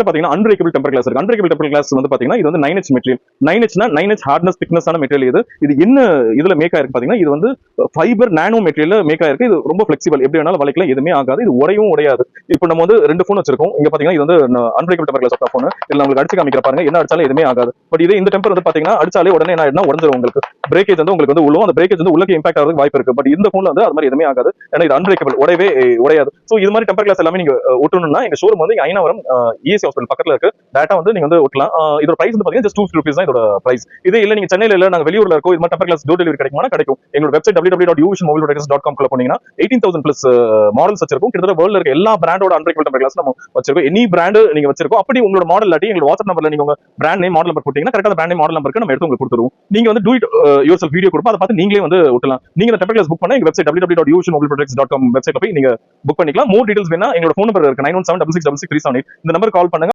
பாத்தீங்கன்னா unbreakable temper glass இருக்கு. Unbreakable temper glass வந்து பாத்தீங்கன்னா இது வந்து 9H material. 9H hardness திக்னஸான material. இது என்ன இதுல மேக் ஆயிருக்கு பாத்தீங்கன்னா, இது வந்து ஃபைபர் நானோ மெட்டீரியல் மேக் ஆயிருக்கு. இது ரொம்ப ஃபிளெக்சிபிள், எப்படி வேணாலும் வளைக்கலாம், எதுவுமே ஆகாது. இது உடையும் உடையாது. இப்போ நம்ம வந்து 2 ஃபோன் வச்சிருக்கோம். இங்க பாத்தீங்கன்னா இது வந்து அன்பிரேக்கபிள் டெம்பர் கிளாஸ் ஃபோன். இதுல உங்களுக்கு அடிச்சு காமிக்கிற பாருங்க, என்ன அடிச்சாலும் எதுவுமே ஆகாது. பட் இதே இந்த டெம்பர் வந்து பாத்தீங்கன்னா அடிச்சாலே உடனே என்ன ஆயிடும்னா உடைஞ்சிரும். உங்களுக்கு பிரேக்கேஜ் வந்து உங்களுக்கு வந்து உள்ள அந்த பிரேக்கேஜ் வந்து உள்ளே இம்பாக்ட் ஆகிறதுக்கு வாய்ப்பு இருக்கு. பட் இந்த ஃபோன்ல வந்து அது மாதிரி எதுவுமே ஆகாது. ஏன்னா இது அன்பிரேக்கபிள், உடையவே உடையாது. சோ இது மாதிரி டெம்பர் கிளாஸ் எல்லாமே நீங்க ஒட்டணும்னா எங்க ஷோரூம் வந்து ஐநாவரம் இஎஸ்சி ஹாஸ்பிட்டல் பக்கத்துல இருக்கு. டேட்டா வந்து நீங்க வந்து ஒட்டலாம். இதோட பிரைஸ் வந்து பாத்தீங்கன்னா just 250 rupees தான் இதோட பிரைஸ். இதே இல்ல நீங்க சென்னையில இல்ல நாங்க வெளியூர்ல இருக்கோம், இது மாதிரி டெம்பர் கிளாஸ் டோர் டெலிவரி கிடைக்குமா? கிடைக்கும். எங்களோட வெப்சைட் www.uvisionmobileprotectors.com குள்ள போனீங்கன்னா 18,000 பிளஸ் மாடல்ஸ் வச்சிருக்கோம். கிட்டத்தட்ட வேர்ல்ட்ல இருக்க எல்லா பிராண்டோட அன்பிரேக்கபிள் டெம்பர் கிளாஸ் நம்ம வச்சிருக்கோம். எனி பிராண்ட் நீங்க வச்சிருக்கோம். அப்படி உங்களோட மாடல் இல்லாட்டி எங்களோட வாட்ஸ்அப் நம்பர்ல நீங்க உங்க பிராண்ட் நேம் மாடல் நம்பர் போட்டீங்கன்னா கரெக்டா பிராண்ட் நேம் மாடல் நம்பருக்கு நம்ம எடுத்து உங்களுக்கு கொடுத்துருவோம். நீங்க வந்து do it your self video கொடுப்போம். அதை பார்த்து நீங்களே வந்து ஒட்டலாம். நீங்க இந்த டெம்பர் கிளாஸ் புக் பண்ணா எங்க வெப்சைட் www.uvisionmobileprotectors.com வெப்சைட்ல போய் நீங்க புக் பண்ணிக்கலாம். மோர் டீடைல்ஸ் வேணா எங்களோட ஃபோன் நம்பர் இருக்கு 9176666 378. இந்த நம்பர் கால் பண்ணுங்க.